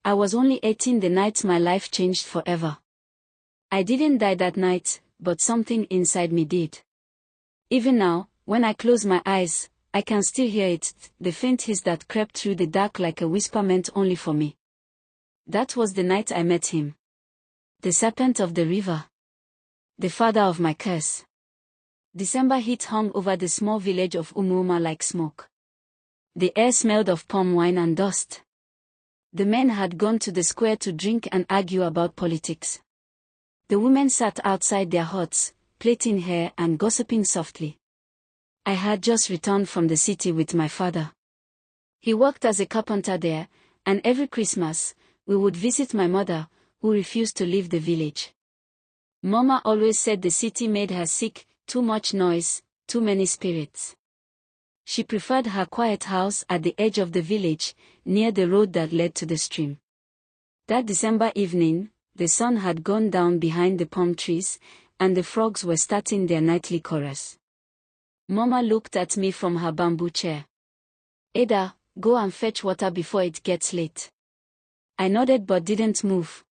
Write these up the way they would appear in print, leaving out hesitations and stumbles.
I was only 18 the night my life changed forever. I didn't die that night, but something inside me did. Even now, when I close my eyes, I can still hear it, the faint hiss that crept through the dark like a whisper meant only for me. That was the night I met him. The serpent of the river. The father of my curse. December heat hung over the small village of Umuoma like smoke. The air smelled of palm wine and dust. The men had gone to the square to drink and argue about politics. The women sat outside their huts, plaiting hair and gossiping softly. I had just returned from the city with my father. He worked as a carpenter there, and every Christmas, we would visit my mother, who refused to leave the village. Mama always said the city made her sick, too much noise, too many spirits. She preferred her quiet house at the edge of the village, near the road that led to the stream. That December evening, the sun had gone down behind the palm trees, and the frogs were starting their nightly chorus. Mama looked at me from her bamboo chair. "Ada, go and fetch water before it gets late." I nodded but didn't move.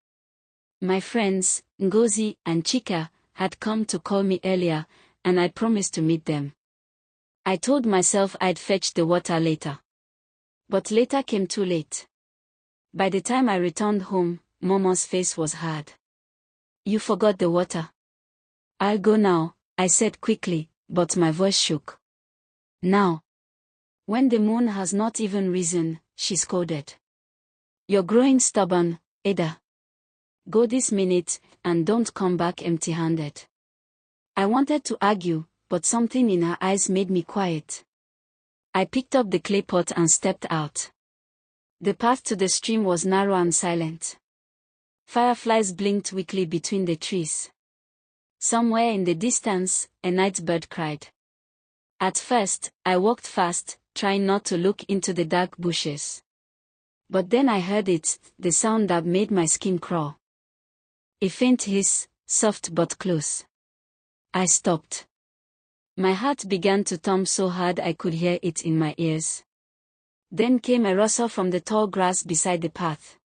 My friends, Ngozi and Chika, had come to call me earlier, and I promised to meet them. I told myself I'd fetch the water later. But later came too late. By the time I returned home, Mama's face was hard. "You forgot the water." "I'll go now," I said quickly, but my voice shook. "Now? When the moon has not even risen," she scolded. "You're growing stubborn, Ada. Go this minute, and don't come back empty-handed." I wanted to argue, but something in her eyes made me quiet. I picked up the clay pot and stepped out. The path to the stream was narrow and silent. Fireflies blinked weakly between the trees. Somewhere in the distance, a night bird cried. At first, I walked fast, trying not to look into the dark bushes. But then I heard it, the sound that made my skin crawl. A faint hiss, soft but close. I stopped. My heart began to thump so hard I could hear it in my ears. Then came a rustle from the tall grass beside the path.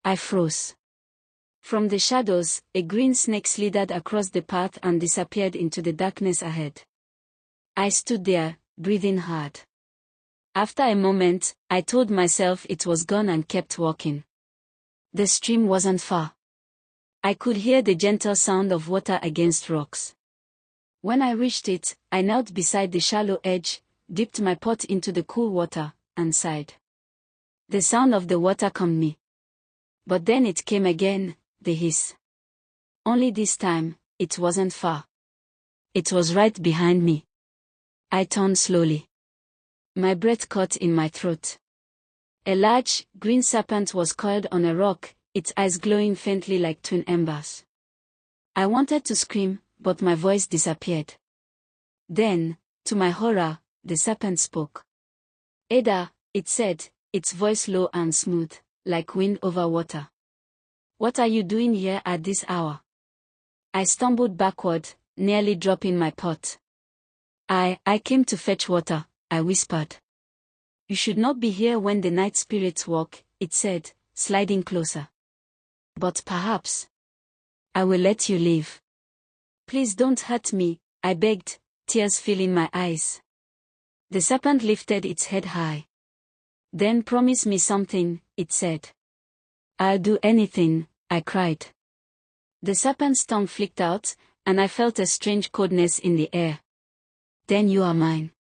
I froze. From the shadows, a green snake slithered across the path and disappeared into the darkness ahead. I stood there, breathing hard. After a moment, I told myself it was gone and kept walking. The stream wasn't far. I could hear the gentle sound of water against rocks. When I reached it, I knelt beside the shallow edge, dipped my pot into the cool water, and sighed. The sound of the water calmed me. But then it came again, the hiss. Only this time, it wasn't far. It was right behind me. I turned slowly. My breath caught in my throat. A large, green serpent was coiled on a rock, its eyes glowing faintly like twin embers. I wanted to scream, but my voice disappeared. Then, to my horror, the serpent spoke. "Ada," it said, its voice low and smooth, like wind over water. "What are you doing here at this hour?" I stumbled backward, nearly dropping my pot. I came to fetch water," I whispered. "You should not be here when the night spirits walk," it said, sliding closer. "But perhaps I will let you leave." "Please don't hurt me," I begged, tears filling my eyes. The serpent lifted its head high. "Then promise me something," it said. "I'll do anything," I cried. The serpent's tongue flicked out, and I felt a strange coldness in the air. "Then you are mine."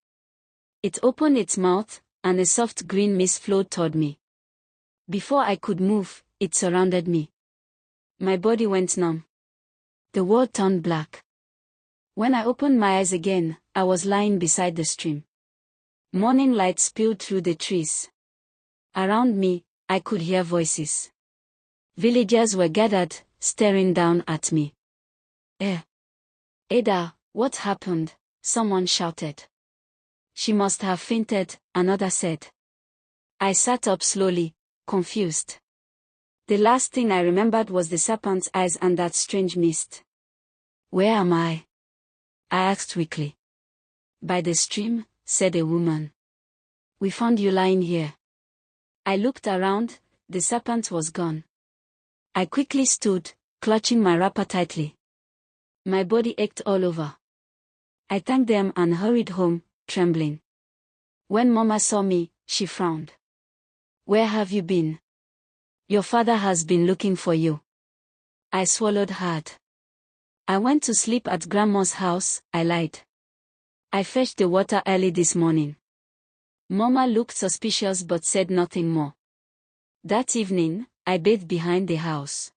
It opened its mouth, and a soft green mist flowed toward me. Before I could move, it surrounded me. My body went numb. The world turned black. When I opened my eyes again, I was lying beside the stream. Morning light spilled through the trees. Around me, I could hear voices. Villagers were gathered, staring down at me. "Ada, what happened?" someone shouted. "She must have fainted," another said. I sat up slowly, confused. The last thing I remembered was the serpent's eyes and that strange mist. "Where am I?" I asked weakly. "By the stream," said a woman. "We found you lying here." I looked around, The serpent was gone. I quickly stood, clutching my wrapper tightly. My body ached all over. I thanked them and hurried home, trembling. When Mama saw me, she frowned. "Where have you been? Your father has been looking for you." I swallowed hard. "I went to sleep at Grandma's house," I lied. "I fetched the water early this morning." Mama looked suspicious but said nothing more. That evening, I bathed behind the house.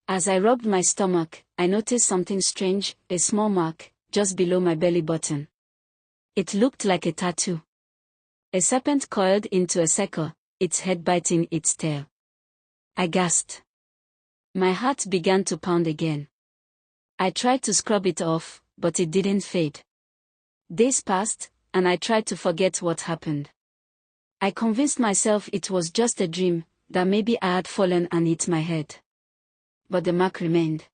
As I rubbed my stomach, I noticed something strange, a small mark, just below my belly button. It looked like a tattoo. A serpent coiled into a circle, its head biting its tail. I gasped. My heart began to pound again. I tried to scrub it off, but it didn't fade. Days passed, and I tried to forget what happened. I convinced myself it was just a dream, that maybe I had fallen and hit my head. But the mark remained.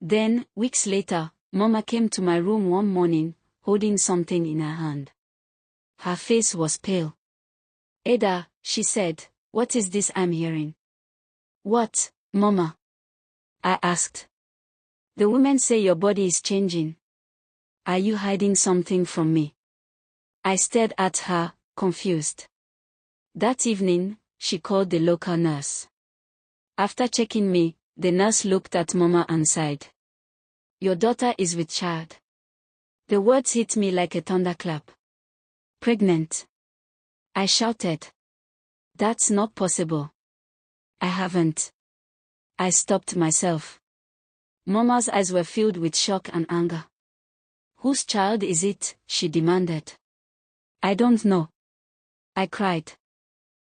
Then, weeks later, Mama came to my room one morning, holding something in her hand. Her face was pale. "Ada," she said, "what is this I'm hearing?" "What, Mama?" I asked. "The women say your body is changing. Are you hiding something from me?" I stared at her, confused. That evening, she called the local nurse. After checking me, the nurse looked at Mama and sighed. "Your daughter is with child." The words hit me like a thunderclap. "Pregnant?" I shouted. "That's not possible." "I haven't." I stopped myself. Mama's eyes were filled with shock and anger. "Whose child is it?" she demanded. "I don't know," I cried.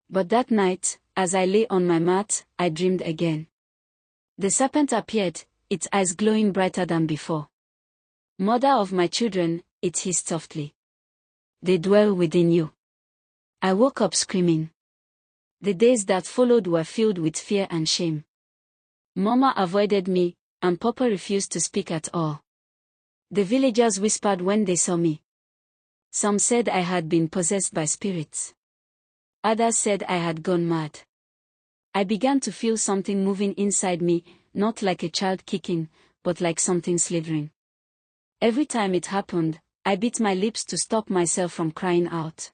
But that night, as I lay on my mat, I dreamed again. The serpent appeared, its eyes glowing brighter than before. "Mother of my children," it hissed softly. "They dwell within you." I woke up screaming. The days that followed were filled with fear and shame. Mama avoided me, and Papa refused to speak at all. The villagers whispered when they saw me. Some said I had been possessed by spirits. Others said I had gone mad. I began to feel something moving inside me, not like a child kicking, but like something slithering. Every time it happened, I bit my lips to stop myself from crying out.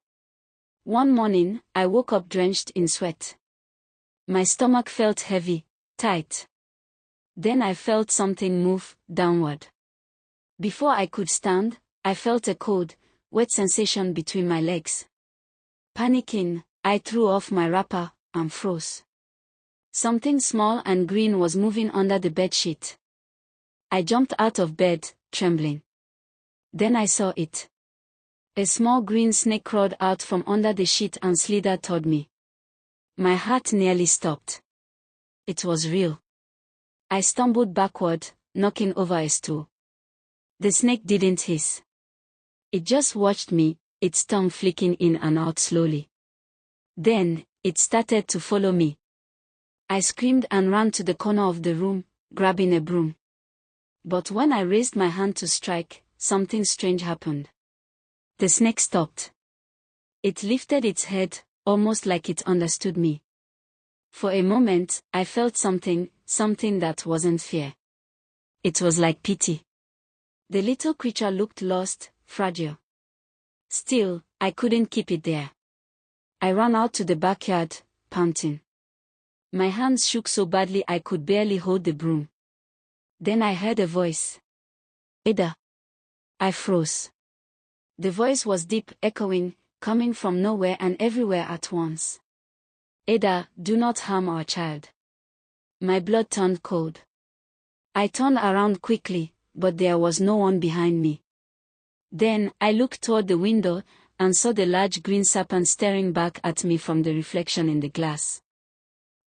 One morning, I woke up drenched in sweat. My stomach felt heavy, tight. Then I felt something move downward. Before I could stand, I felt a cold, wet sensation between my legs. Panicking, I threw off my wrapper and froze. Something small and green was moving under the bedsheet. I jumped out of bed, trembling. Then I saw it. A small green snake crawled out from under the sheet and slithered toward me. My heart nearly stopped. It was real. I stumbled backward, knocking over a stool. The snake didn't hiss. It just watched me, its tongue flicking in and out slowly. Then, it started to follow me. I screamed and ran to the corner of the room, grabbing a broom. But when I raised my hand to strike, something strange happened. The snake stopped. It lifted its head, almost like it understood me. For a moment, I felt something that wasn't fear. It was like pity. The little creature looked lost, fragile. Still, I couldn't keep it there. I ran out to the backyard, panting. My hands shook so badly I could barely hold the broom. Then I heard a voice. "Ada." I froze. The voice was deep, echoing, coming from nowhere and everywhere at once. "Ada, do not harm our child." My blood turned cold. I turned around quickly, but there was no one behind me. Then, I looked toward the window, and saw the large green serpent staring back at me from the reflection in the glass.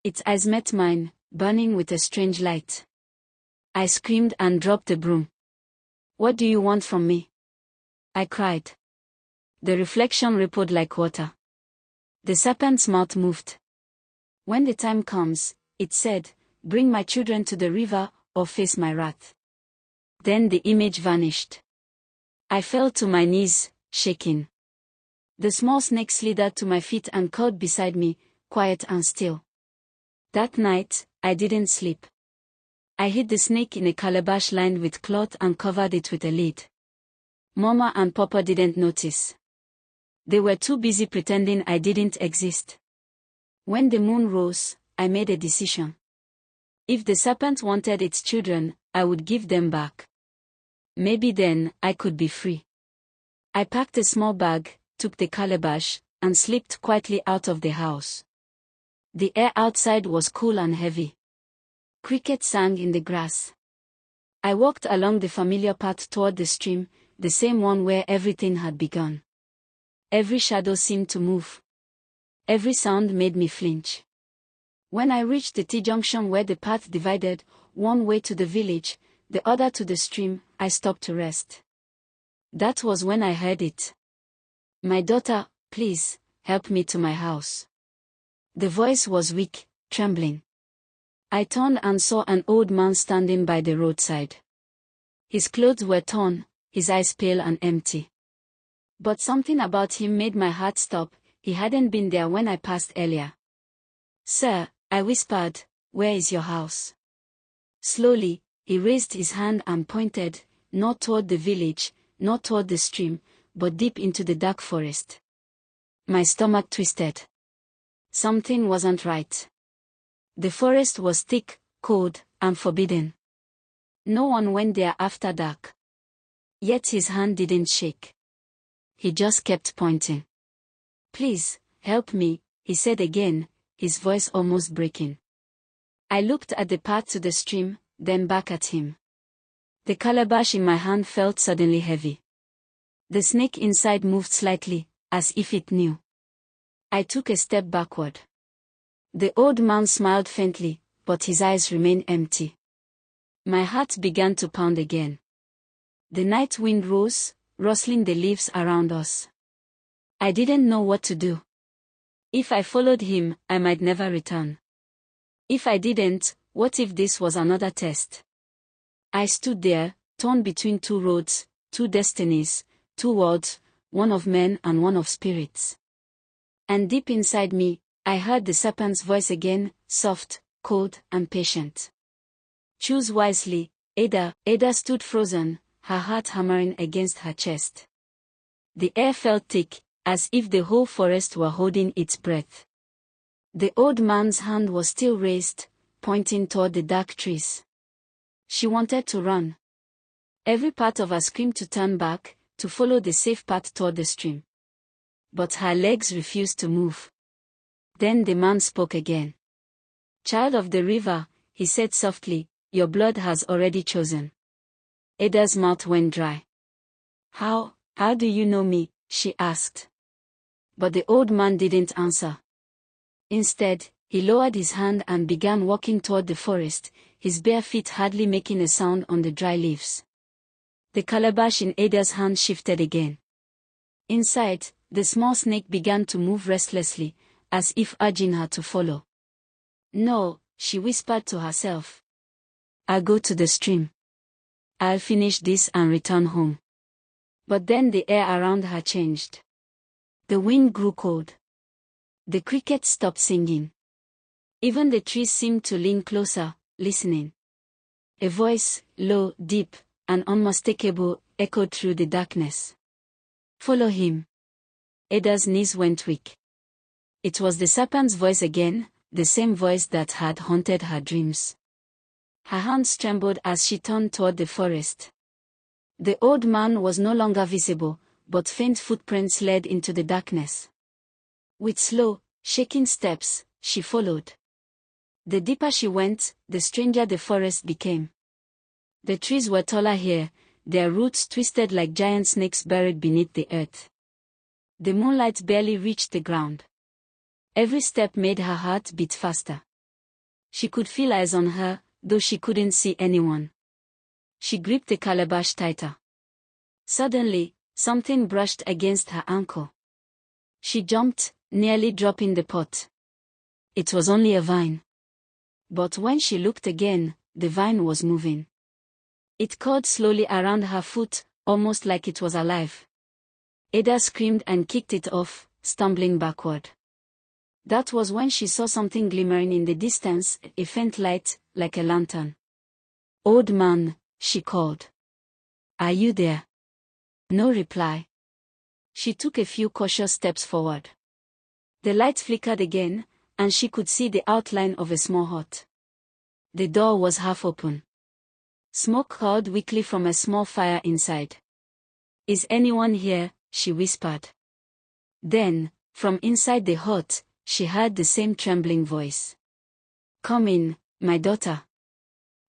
Its eyes met mine, burning with a strange light. I screamed and dropped the broom. "What do you want from me?" I cried. The reflection rippled like water. The serpent's mouth moved. "When the time comes," it said, "bring my children to the river, or face my wrath." Then the image vanished. I fell to my knees, shaking. The small snake slithered to my feet and curled beside me, quiet and still. That night, I didn't sleep. I hid the snake in a calabash lined with cloth and covered it with a lid. Mama and Papa didn't notice. They were too busy pretending I didn't exist. When the moon rose, I made a decision. If the serpent wanted its children, I would give them back. Maybe then, I could be free. I packed a small bag, took the calabash, and slipped quietly out of the house. The air outside was cool and heavy. Crickets sang in the grass. I walked along the familiar path toward the stream, the same one where everything had begun. Every shadow seemed to move. Every sound made me flinch. When I reached the T-junction where the path divided, one way to the village, the other to the stream, I stopped to rest. That was when I heard it. "My daughter, please, help me to my house." The voice was weak, trembling. I turned and saw an old man standing by the roadside. His clothes were torn, his eyes pale and empty. But something about him made my heart stop. He hadn't been there when I passed earlier. "Sir," I whispered, "where is your house?" Slowly, he raised his hand and pointed, not toward the village, not toward the stream, but deep into the dark forest. My stomach twisted. Something wasn't right. The forest was thick, cold, and forbidden. No one went there after dark. Yet his hand didn't shake. He just kept pointing. "Please, help me," he said again, his voice almost breaking. I looked at the path to the stream, then back at him. The calabash in my hand felt suddenly heavy. The snake inside moved slightly, as if it knew. I took a step backward. The old man smiled faintly, but his eyes remained empty. My heart began to pound again. The night wind rose, rustling the leaves around us. I didn't know what to do. If I followed him, I might never return. If I didn't, what if this was another test? I stood there, torn between two roads, two destinies, two worlds, one of men and one of spirits. And deep inside me, I heard the serpent's voice again, soft, cold, and patient. "Choose wisely, Ada." Ada stood frozen, her heart hammering against her chest. The air felt thick, as if the whole forest were holding its breath. The old man's hand was still raised, pointing toward the dark trees. She wanted to run. Every part of her screamed to turn back, to follow the safe path toward the stream. But her legs refused to move. Then the man spoke again. "Child of the river," he said softly, "your blood has already chosen." Ada's mouth went dry. How do you know me?" she asked. But the old man didn't answer. Instead, he lowered his hand and began walking toward the forest, his bare feet hardly making a sound on the dry leaves. The calabash in Ada's hand shifted again. Inside, the small snake began to move restlessly, as if urging her to follow. "No," she whispered to herself. "I'll go to the stream. I'll finish this and return home." But then the air around her changed. The wind grew cold. The crickets stopped singing. Even the trees seemed to lean closer, listening. A voice, low, deep, and unmistakable, echoed through the darkness. "Follow him." Ada's knees went weak. It was the serpent's voice again, the same voice that had haunted her dreams. Her hands trembled as she turned toward the forest. The old man was no longer visible, but faint footprints led into the darkness. With slow, shaking steps, she followed. The deeper she went, the stranger the forest became. The trees were taller here, their roots twisted like giant snakes buried beneath the earth. The moonlight barely reached the ground. Every step made her heart beat faster. She could feel eyes on her, though she couldn't see anyone. She gripped the calabash tighter. Suddenly, something brushed against her ankle. She jumped, nearly dropping the pot. It was only a vine. But when she looked again, the vine was moving. It curled slowly around her foot, almost like it was alive. Ada screamed and kicked it off, stumbling backward. That was when she saw something glimmering in the distance, a faint light, like a lantern. "Old man," she called. "Are you there?" No reply. She took a few cautious steps forward. The light flickered again, and she could see the outline of a small hut. The door was half open. Smoke curled weakly from a small fire inside. "Is anyone here?" she whispered. Then, from inside the hut, she heard the same trembling voice. "Come in, my daughter."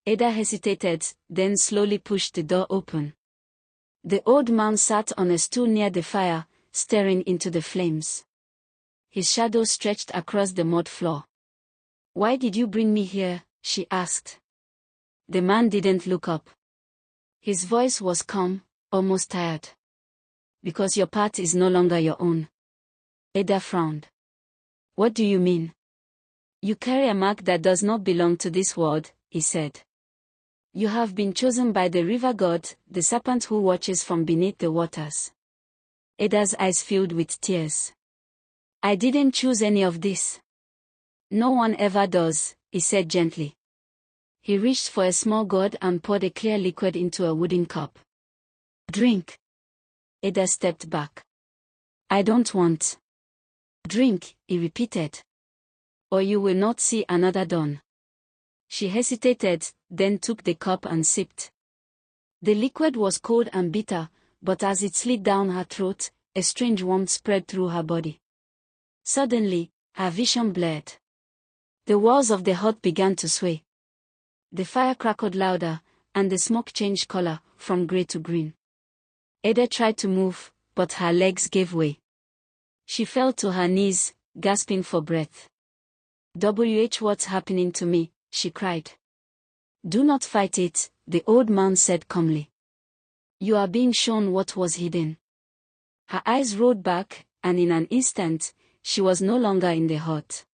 Ada hesitated, then slowly pushed the door open. The old man sat on a stool near the fire, staring into the flames. His shadow stretched across the mud floor. "Why did you bring me here?" she asked. The man didn't look up. His voice was calm, almost tired. "Because your path is no longer your own." Ada frowned. "What do you mean?" "You carry a mark that does not belong to this world," he said. "You have been chosen by the river god, the serpent who watches from beneath the waters." Ada's eyes filled with tears. "I didn't choose any of this." "No one ever does," he said gently. He reached for a small gourd and poured a clear liquid into a wooden cup. "Drink." Ada stepped back. "I don't want." "Drink," he repeated. "Or you will not see another dawn." She hesitated, then took the cup and sipped. The liquid was cold and bitter, but as it slid down her throat, a strange warmth spread through her body. Suddenly, her vision blurred. The walls of the hut began to sway. The fire crackled louder, and the smoke changed color, from gray to green. Ada tried to move, but her legs gave way. She fell to her knees, gasping for breath. What's happening to me?" she cried. "Do not fight it," the old man said calmly. "You are being shown what was hidden." Her eyes rolled back, and in an instant, she was no longer in the hut.